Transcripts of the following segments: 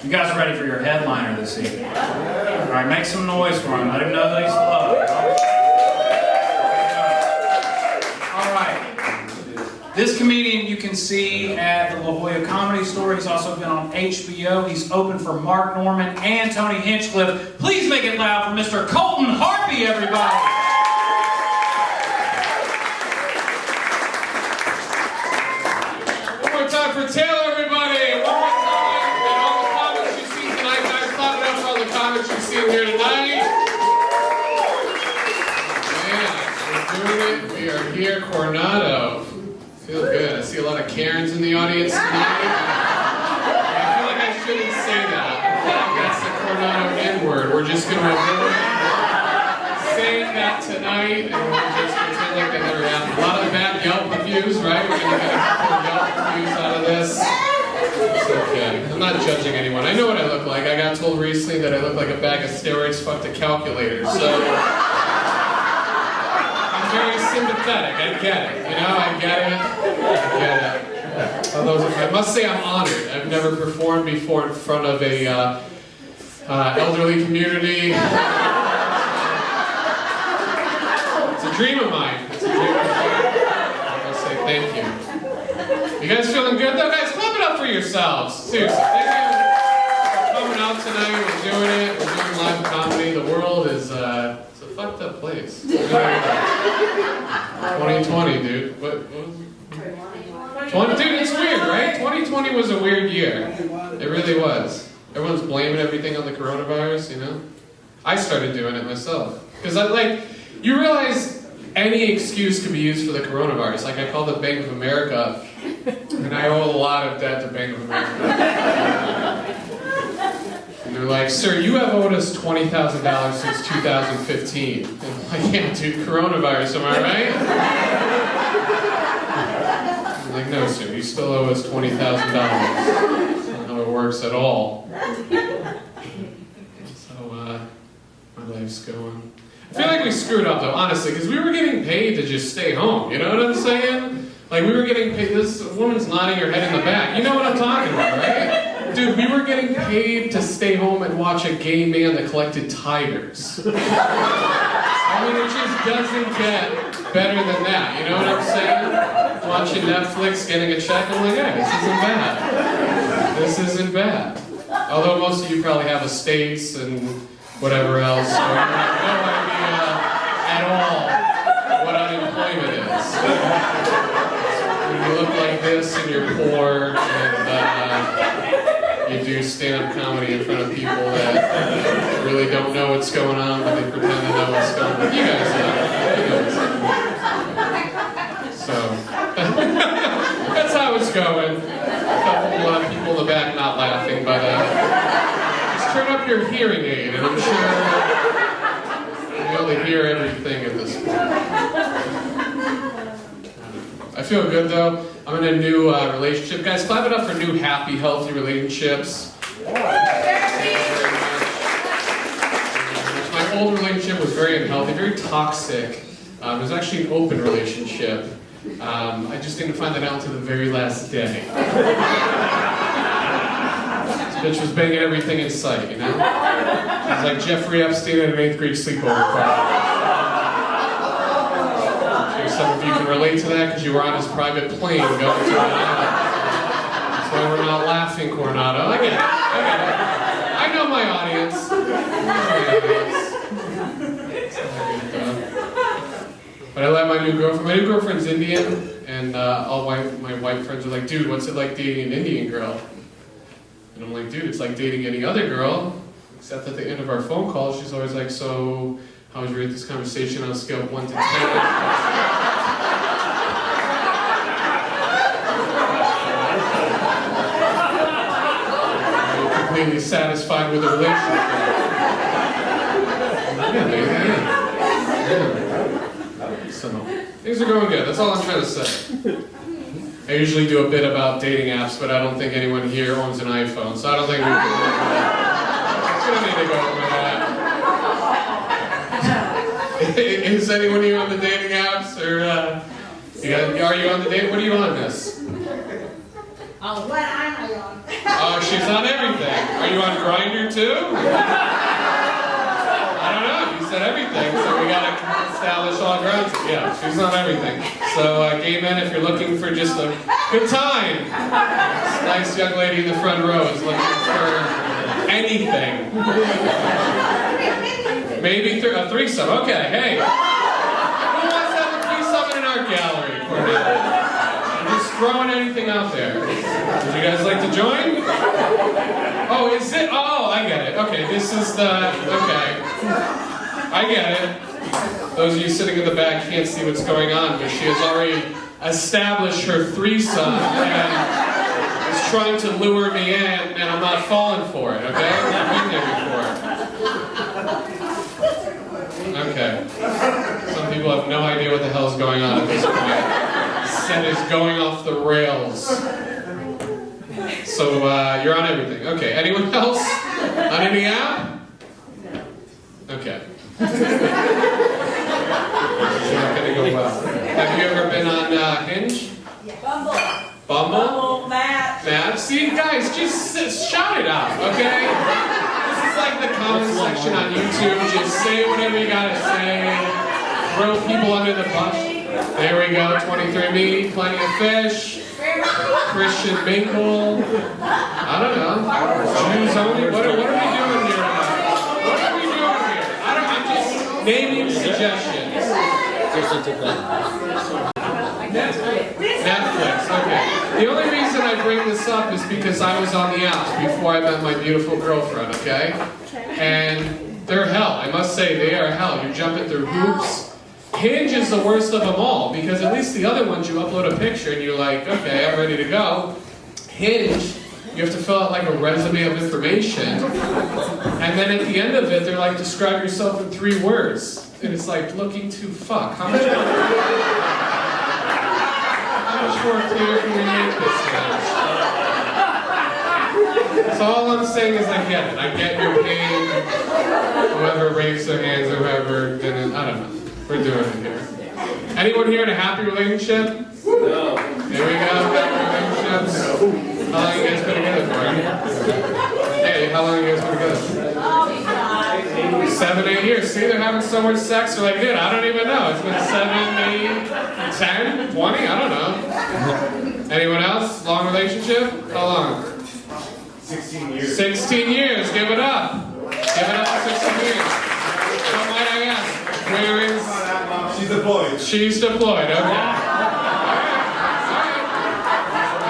You guys ready for your headliner this evening? All right, make some noise for him. Let him know that he's loved. All right. This comedian you can see at the La Jolla Comedy Store. He's also been on HBO. He's opened for Mark Norman and Tony Hinchcliffe. Please make it loud for Mr. Colton Harpie, everybody. Time for Taylor, everybody! One more time, and all the comments you see tonight, guys, clap it up for all the comments you see here tonight. Man, we're doing it. We are here, Coronado. Feel good. I see a lot of Karens in the audience tonight. I feel like I shouldn't say that. That's the Coronado N-word. We're just going to avoid saying that tonight, and we'll just pretend like that never happened. A lot of bad Yelp reviews, right? We're going to get a couple of Yelp reviews out of this. It's okay. I'm not judging anyone. I know what I look like. I got told recently that I look like a bag of steroids fucked a calculator. So I'm very sympathetic. I get it. You know, I get it. Although I must say I'm honored. I've never performed before in front of a elderly community. It's a dream of mine. It's a dream of mine. I'll say thank you. You guys feeling good though? Guys, clap it up for yourselves. Seriously. Thank you for coming out tonight. We're doing it. We're doing live comedy. The world is it's a fucked up place. 2020, dude. What was it? Dude, it's weird, right? 2020 was a weird year. It really was. Everyone's blaming everything on the coronavirus, you know? I started doing it myself. Because you realize any excuse can be used for the coronavirus. Like I called up Bank of America, and I owe a lot of debt to Bank of America. And they're like, sir, you have owed us $20,000 since 2015. And I'm like, yeah, dude, coronavirus, am I right? I'm like, no, sir, you still owe us $20,000. That's not how it works at all. So, my life's going. I feel like we screwed up though, honestly, because we were getting paid to just stay home. You know what I'm saying? Like we were getting paid. This woman's nodding her head in the back. You know what I'm talking about, right? Dude, we were getting paid to stay home and watch a gay man that collected tigers. I mean, it just doesn't get better than that. You know what I'm saying? Watching Netflix, getting a check. I'm like, hey, this isn't bad. This isn't bad. Although most of you probably have estates and whatever else. So you have no idea at all what unemployment is. When you look like this and you're poor and you do stand-up comedy in front of people that really don't know what's going on, but they pretend to know what's going on. You guys know. So, that's how it's going. A lot of people in the back not laughing, but turn up your hearing aid, and I'm sure you'll be able to hear everything at this point. I feel good though. I'm in a new relationship. Guys, clap it up for new, happy, healthy relationships. My old relationship was very unhealthy, very toxic. It was actually an open relationship. I just didn't find that out until the very last day. Bitch was banging everything in sight, you know? It was like Jeffrey Epstein at an 8th grade sleepover party. I'm sure some of you can relate to that because you were on his private plane going to Coronado. That's why we're not laughing, Coronado. I get it. I know my audience. But I let my new girlfriend. My new girlfriend's Indian, and all my white friends are like, dude, what's it like dating an Indian girl? And I'm like, dude, it's like dating any other girl, except at the end of our phone call, she's always like, so, how would you rate this conversation on a scale of 1 to 10? Are you completely satisfied with the relationship? Yeah, baby, yeah. So, things are going good, that's all I'm trying to say. I usually do a bit about dating apps, but I don't think anyone here owns an iPhone, so I don't think we don't need to go over that. Is anyone here on the dating apps, or are you on the date? What are you on this? Oh, what am I on? Oh, she's on everything. Are you on Grindr too? I don't know. You said everything, so we gotta establish all grounds. Yeah, she's on everything. So, gay men, if you're looking for just a good time, this nice young lady in the front row is looking for anything. Maybe a threesome. Okay, hey. Who wants to have a threesome in our gallery, Coronado? I'm just throwing anything out there. Would you guys like to join? Oh, is it? Oh, I get it. Okay, this is the... Okay. I get it. Those of you sitting in the back can't see what's going on, but she has already established her threesome and is trying to lure me in, and I'm not falling for it, okay? I've been there before. Okay. Some people have no idea what the hell is going on at this point. Set is going off the rails. So, you're on everything. Okay, anyone else? On any app? Okay. It's not gonna go well. Have you ever been on Hinge? Bumble. Bumble? Bumble, Matt. Matt? See, guys, just shout it out, okay? This is like the comment section on YouTube. Just say whatever you gotta say. Throw people under the bus. There we go. 23andMe, Plenty of Fish, Christian Mingle. I don't know. Jews only. What are we doing here? What are we doing here? I'm just naming suggestions. Netflix, okay. The only reason I bring this up is because I was on the apps before I met my beautiful girlfriend, okay? And they're hell. I must say, they are hell. You're jumping through hoops. Hinge is the worst of them all, because at least the other ones you upload a picture and you're like, okay, I'm ready to go. Hinge, you have to fill out like a resume of information, and then at the end of it, they're like, describe yourself in 3 words. And it's like, looking to fuck. How much more clear can we make this? So all I'm saying is I get it. I get your pain. Whoever raised their hands or whoever didn't, I don't know. We're doing it here. Anyone here in a happy relationship? No. There we go. Happy relationships. How long have you guys been together for? Hey, how long have you guys been together? 7, 8 years. See, they're having so much sex. They're like, dude, I don't even know. It's been 7, 8, 10, 20. I don't know. Anyone else? Long relationship? How long? 16 years. 16 years. Give it up. Give it up for 16 years. How might I ask? Where is... She's deployed. She's deployed, okay. All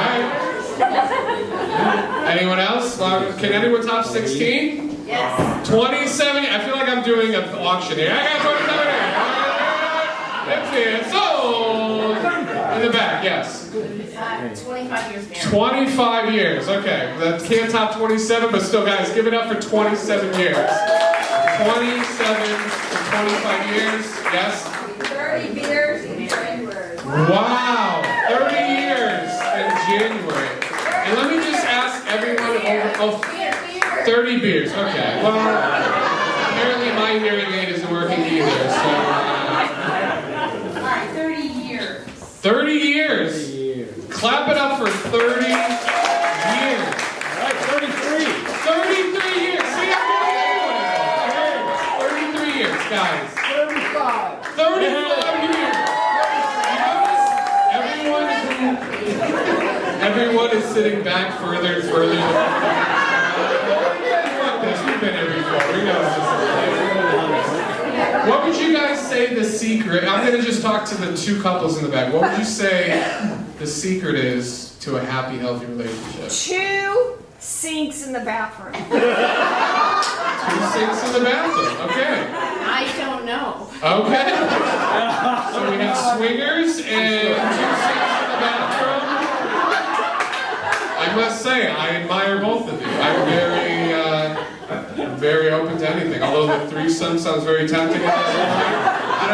right. Anyone else? Can anyone top 16? Yes. 27, I feel like I'm doing an auction here. I got 27 here. Let's see, sold! In the back, yes. 25 years married. 25 years, okay. That can't top 27, but still, guys, give it up for 27 years. 27 to 25 years, yes? 30 beers in January. Wow, 30 years in January. And let me just ask everyone over 30 beers, okay. Well, apparently my hearing aid isn't working either, so... Alright, 30 years. 30 years! Clap it up for 30 years. Alright, 33. 33 years! See, I'm getting 33 years, guys. 35. 35 years! Everyone is sitting back further and further. Fuck this, we've been here before. We know what this is like. What would you guys say the secret? I'm going to just talk to the 2 couples in the back. What would you say the secret is to a happy, healthy relationship? 2 sinks in the bathroom. 2 sinks in the bathroom. Okay. I don't know. Okay. So we have swingers and 2 sinks in the bathroom. I must say, I admire both of you. I'm very open to anything. Although the threesome sounds very tempting at this point. I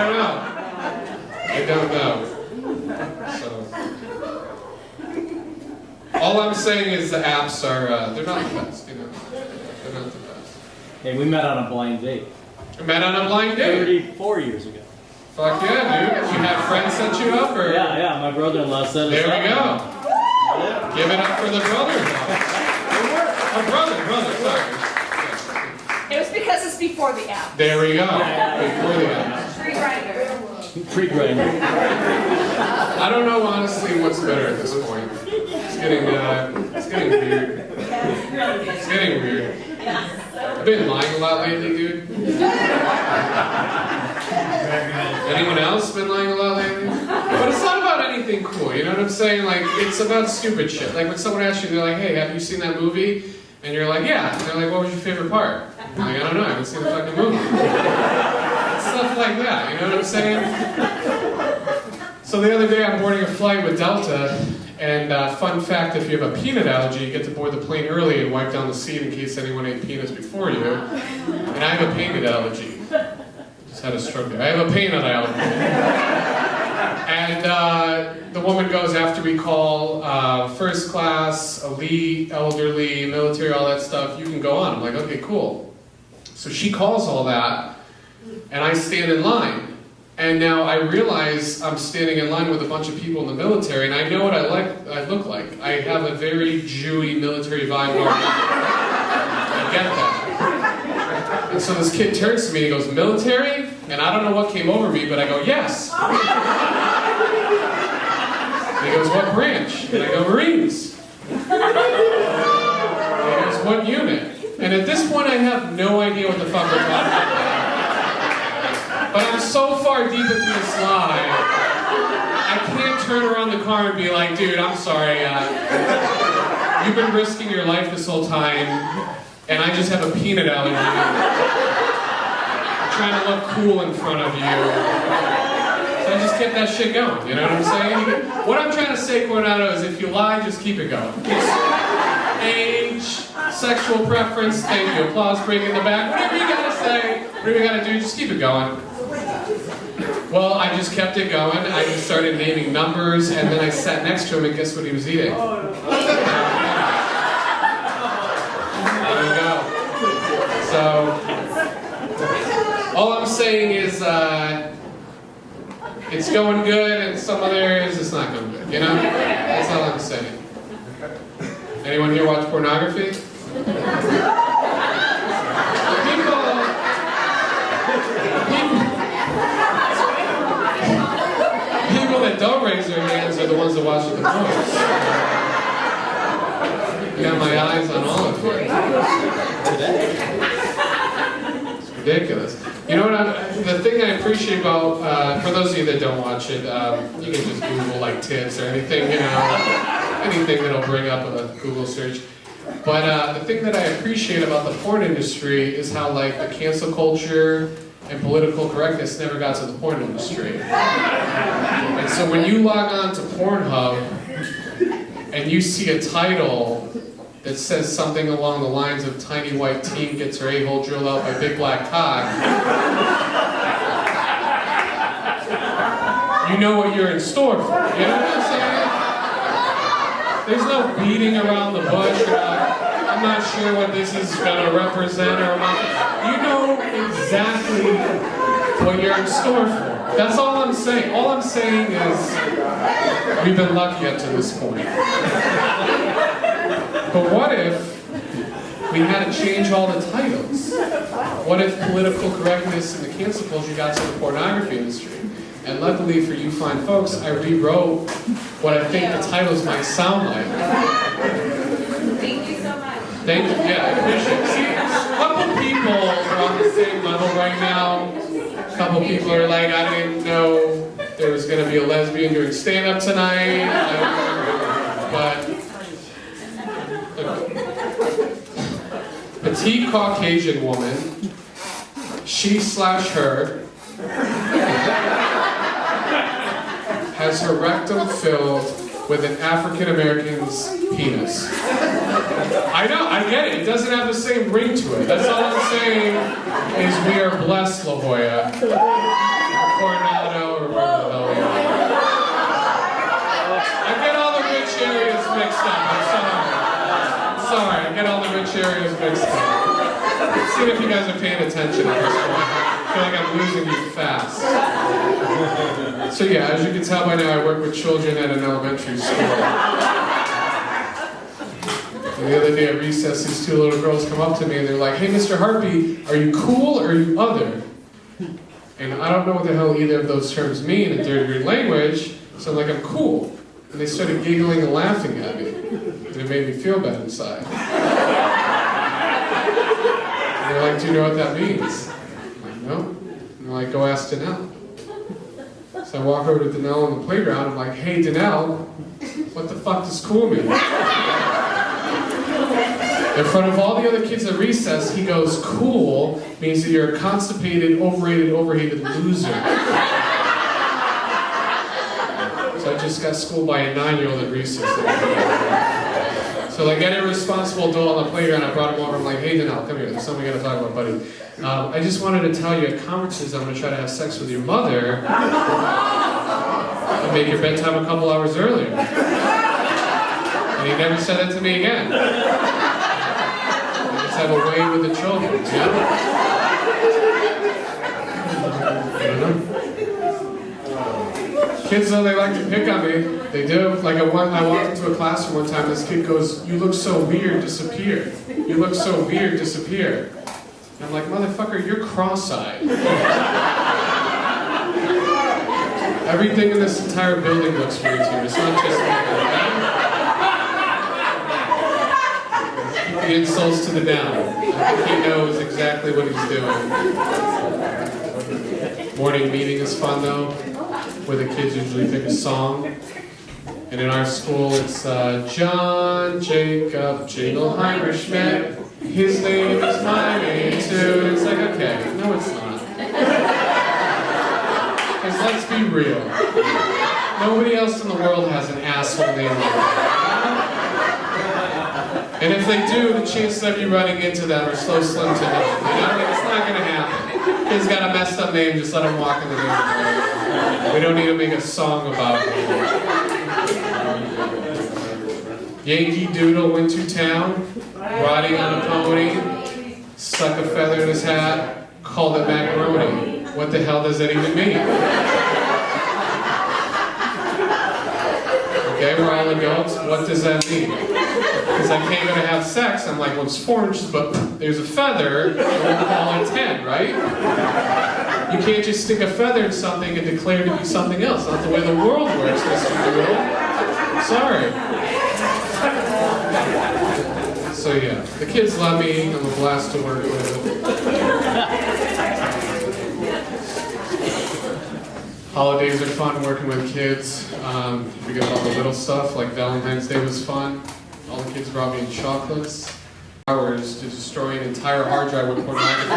don't know. So, all I'm saying is the apps are, they're not the best, you know. They're not the best. Hey, we met on a blind date. Met on a blind date? 34 years ago. Fuck yeah, dude. You had friends set you up, or? Yeah, my brother-in-law set us There up. we go. Give it up for the brother. Oh, brother, sorry. It was because it's before the app. There we go. Before the end. Free rider. Pre-grinder. I don't know honestly what's better at this point. It's getting weird. It's getting weird. I've been lying a lot lately, dude. Anyone else been lying a lot lately? But it's not about anything cool, you know what I'm saying? Like, it's about stupid shit. Like when someone asks you, they're like, hey, have you seen that movie? And you're like, yeah. And they're like, what was your favorite part? I'm like, I don't know, I haven't seen the fucking movie. Stuff like that, you know what I'm saying? So the other day I'm boarding a flight with Delta, and fun fact, if you have a peanut allergy, you get to board the plane early and wipe down the seat in case anyone ate peanuts before you. And I have a peanut allergy. Just had a stroke there. I have a peanut allergy. And the woman goes, after we call first class, elite, elderly, military, all that stuff, you can go on. I'm like, okay, cool. So she calls all that, and I stand in line. And now I realize I'm standing in line with a bunch of people in the military, and I know what I look like. I have a very Jewy military vibe already. I get that. And so this kid turns to me and he goes, military? And I don't know what came over me, but I go, yes. And he goes, what branch? And I go, Marines. And he goes, what unit? And at this point I have no idea what the fuck we're talking about. But I'm so far deep into this lie, I can't turn around the car and be like, dude, I'm sorry, you've been risking your life this whole time, and I just have a peanut allergy. I'm trying to look cool in front of you. So I just kept that shit going, you know what I'm saying? What I'm trying to say, Coronado, is if you lie, just keep it going. Age, sexual preference, thank you, applause break in the back, whatever you gotta say, whatever you gotta do, just keep it going. Well, I just kept it going. I just started naming numbers, and then I sat next to him, and guess what he was eating? There you go. So, all I'm saying is, it's going good, and some other areas it's not going good, you know? That's all I'm saying. Anyone here watch pornography? People that don't raise their hands are the ones that watch it the most. I got my eyes on all of you. It's ridiculous. You know what? The thing I appreciate about, for those of you that don't watch it, you can just Google like tits or anything, you know, anything that'll bring up a Google search. But the thing that I appreciate about the porn industry is how like the cancel culture and political correctness never got to the porn industry. And so when you log on to Pornhub and you see a title that says something along the lines of tiny white teen gets her a-hole drilled out by big black cock, you know what you're in store for. You know what I'm saying? There's no beating around the bush. I'm not sure what this is going to represent or what. You know exactly what you're in store for. That's all I'm saying. All I'm saying is we've been lucky up to this point. But what if we had to change all the titles? What if political correctness and the cancel culture got to the pornography industry? And luckily for you fine folks, I rewrote what I think the titles might sound like. Thank you so much. Thank you, yeah, I appreciate it. See, a couple people are on the same level right now. A couple people are like, I didn't know there was going to be a lesbian doing stand-up tonight. But a petite Caucasian woman, she/her, has her rectum filled with an African American's penis. I know, I get it. It doesn't have the same ring to it. That's all I'm saying is we are blessed, La Jolla, Coronado, or wherever the hell we are. I get all the rich areas mixed up. I'm sorry. I get all the rich areas mixed up. Let's see if you guys are paying attention at this point. I feel like I'm losing you fast. So yeah, as you can tell by now, I work with children at an elementary school. And the other day at recess, these two little girls come up to me and they're like, "Hey, Mr. Harpie, are you cool or are you other?" And I don't know what the hell either of those terms mean in third grade language, so I'm like, "I'm cool." And they started giggling and laughing at me. And it made me feel bad inside. And they're like, "Do you know what that means?" I'm like, "No." And they're like, "Go ask Danelle." So I walk over to Danelle on the playground. I'm like, "Hey, Danelle, what the fuck does cool mean?" In front of all the other kids at recess, he goes, "Cool means that you're a constipated, overrated, overhated loser." So I just got schooled by a 9-year-old at recess. So like any responsible adult on the playground, I brought him over. I'm like, "Hey, Danelle, come here. There's something we gotta talk about, buddy. I just wanted to tell you at conferences I'm gonna try to have sex with your mother and make your bedtime a couple hours earlier." And he never said that to me again. I just have a way with the children, yeah? I don't know. Kids, though, they like to pick on me. They do. Like I walked into a classroom one time, this kid goes, "You look so weird, disappear. You look so weird, disappear." And I'm like, "Motherfucker, you're cross-eyed." Everything in this entire building looks weird to you. It's not just me. Keep the insults to the down. I think he knows exactly what he's doing. Morning meeting is fun, though, where the kids usually pick a song. And in our school, it's John Jacob Jingleheimer Schmidt. His name is my name too. And it's like, okay, no, it's not. Because let's be real. Nobody else in the world has an asshole name like that. And if they do, the chances of you running into them are so slim to none. You know, like, it's not going to happen. Kid's got a messed up name, just let him walk in the neighborhood. We don't need to make a song about it. Yankee Doodle went to town, riding on a pony, stuck a feather in his hat, called it macaroni. What the hell does that even mean? Okay, we're all adults. What does that mean? Because I can't go to have sex. I'm like, well, it's 4 inches, but there's a feather, and we'll call it 10, right? You can't just stick a feather in something and declare it to be something else. Not the way the world works, Mr. Doodle. Sorry. So yeah, the kids love me. I'm a blast to work with. Holidays are fun working with kids. You forget about the little stuff, like Valentine's Day was fun. All the kids brought me chocolates. Hours to destroy an entire hard drive with pornography.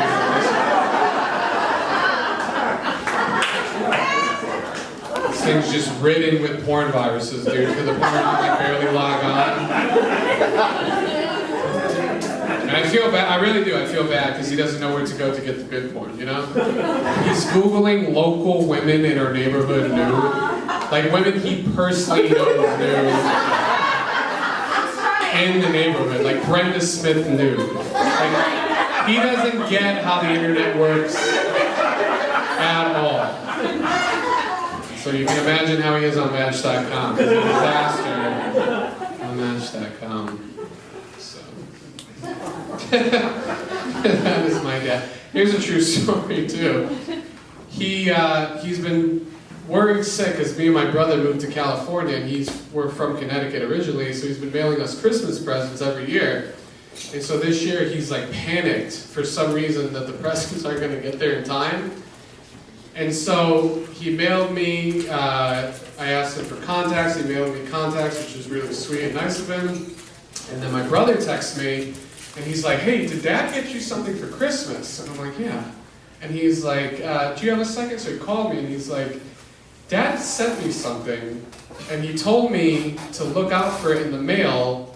This thing's just ridden with porn viruses, dude. To the point where you can barely log on. And I feel bad, I really do, I feel bad because he doesn't know where to go to get the good porn, you know? He's Googling local women in our neighborhood nude. Like women he personally knows nude. In the neighborhood, like Brenda Smith nude. Like, he doesn't get how the internet works at all. So you can imagine how he is on Match.com. He's a disaster on Match.com. That is my dad. Here's a true story too. He's been worried sick because me and my brother moved to California, and we're from Connecticut originally, so he's been mailing us Christmas presents every year. And so this year he's like panicked for some reason that the presents aren't going to get there in time. And so he mailed me, I asked him for contacts, he mailed me contacts, which was really sweet and nice of him. And then my brother texts me, and he's like, "Hey, did Dad get you something for Christmas?" And I'm like, "Yeah." And he's like, "Do you have a second?" So he called me, and he's like, "Dad sent me something, and he told me to look out for it in the mail,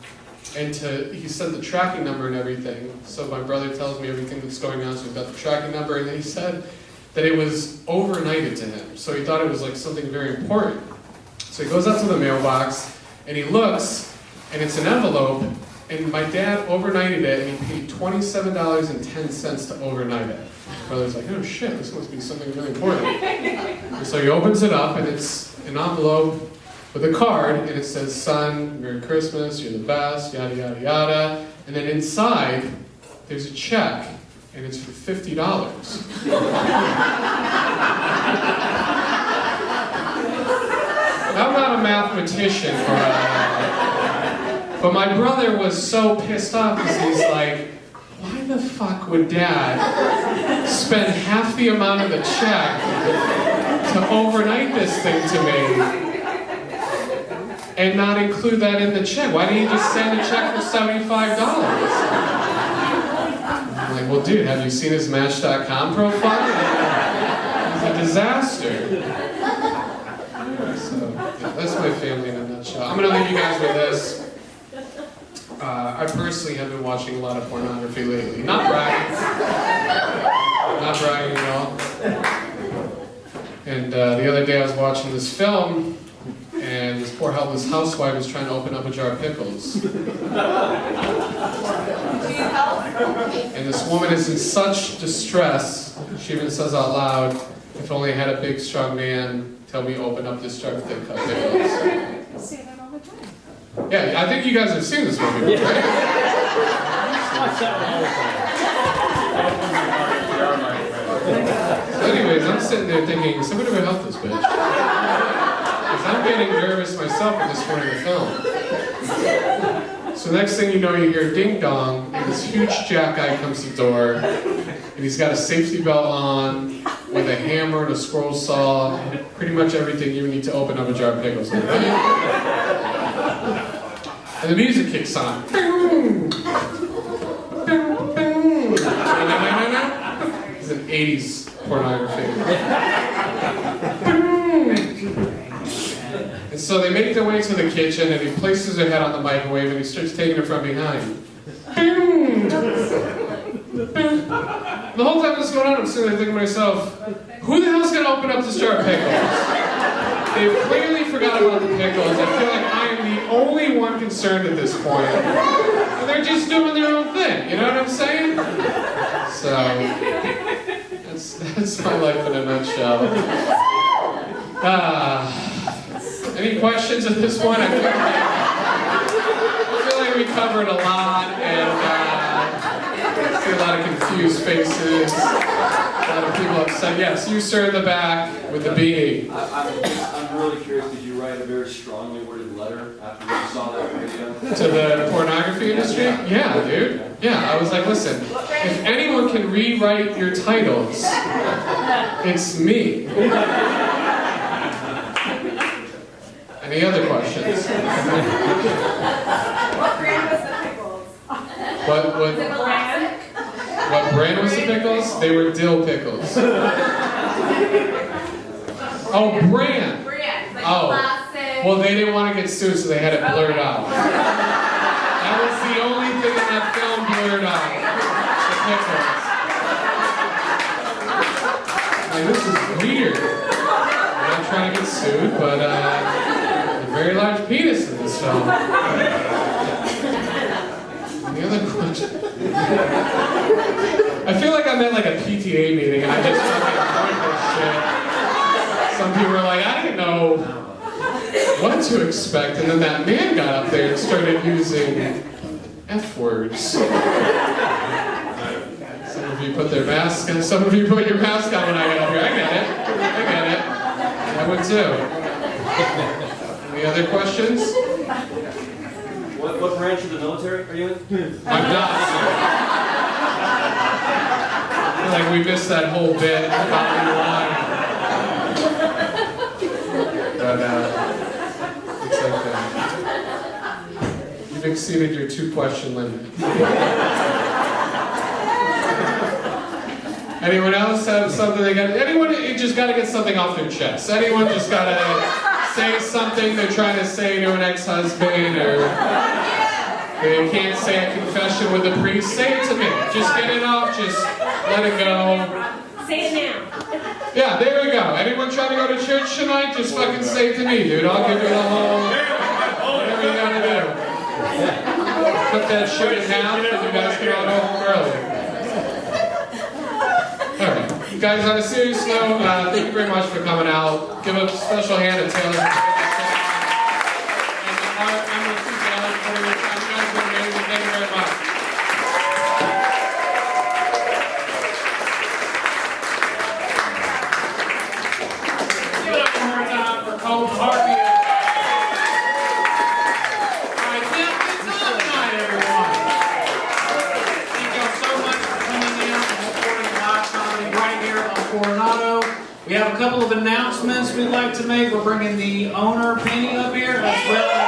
and he sent the tracking number and everything." So my brother tells me everything that's going on, so he's got the tracking number, and then he said that it was overnighted to him. So he thought it was like something very important. So he goes up to the mailbox, and he looks, and it's an envelope, and my dad overnighted it, and he paid $27.10 to overnight it. My brother's like, "Oh shit, this must be something really important." And so he opens it up, and it's an envelope with a card, and it says, "Son, Merry Christmas, you're the best, yada, yada, yada." And then inside, there's a check, and it's for $50. I'm not a mathematician, but my brother was so pissed off because he's like, why the fuck would Dad spend half the amount of the check to overnight this thing to me and not include that in the check? Why didn't he just send a check for $75? I'm like, well, dude, have you seen his Match.com profile? He's a disaster. So, yeah, that's my family in a nutshell. I'm going to leave you guys with this. I personally have been watching a lot of pornography lately. Not bragging. Not bragging at all. And the other day I was watching this film, and this poor helpless housewife was trying to open up a jar of pickles. And this woman is in such distress, she even says out loud, "If only I had a big, strong man tell me open up this jar of thick cut pickles." I say that all the time. Yeah, I think you guys have seen this movie, right? Watch that one all the time. So anyways, I'm sitting there thinking, somebody would help this bitch. Because I'm getting nervous myself at this point in the film. So next thing you know, you hear ding dong, and this huge jack guy comes to the door, and he's got a safety belt on, with a hammer and a scroll saw, pretty much everything you need to open up a jar of pickles. And the music kicks on. It's an 80s pornography. And so they make their way to the kitchen, and he places her head on the microwave, and he starts taking her from behind. The whole time this is going on, I'm sitting there thinking to myself, who the hell's going to open up this jar of pickles? They've clearly forgot about the pickles. I feel like I am the only one concerned at this point. And they're just doing their own thing, you know what I'm saying? So, that's my life in a nutshell. Any questions at this point? I feel like we covered a lot, and I see a lot of confused faces, a lot of people upset. Yes, you sir in the back with the beanie. I'm really curious, did you write a very strongly worded letter after you saw that video? To the pornography industry? Yeah, dude. Yeah, I was like, listen, if anyone can rewrite your titles, it's me. Any other questions? What brand was the pickles? What Brand? what brand was the pickles? They were dill pickles. Oh, brand. Brand, like Oh. classic. Well, they didn't want to get sued, so they had it blurred out. That was the only thing in that film blurred out. The pickles. Like, this is weird. I'm not trying to get sued, but a very large penis in this film. Any other question? I feel like I'm at like a PTA meeting and I just fucking point this shit. Some people are like, I didn't know what to expect, and then that man got up there and started using F words. Some of you put their mask on, some of you put your mask on when I got up here. I get it. I would too. Any other questions? What branch of the military are you in? I'm not. I feel like we missed that whole bit about the line. But it's okay. You've exceeded your 2-question limit. Anyone else have something they got? Anyone just got to get something off their chest? Anyone just got to say something they're trying to say to an ex-husband, or they can't say a confession with a priest? Say it to me. Just get it off. Just let it go. Say it now. Yeah, there we go. Anyone trying to go to church tonight? Just fucking say it to me, dude. I'll give you the whole. Whatever you gotta do. Put that shit in half, and you guys can all go home early. Alright, guys, on a serious note, thank you very much for coming out. Give a special hand to Taylor. Coronado. We have a couple of announcements we'd like to make. We're bringing the owner, Penny, up here, as well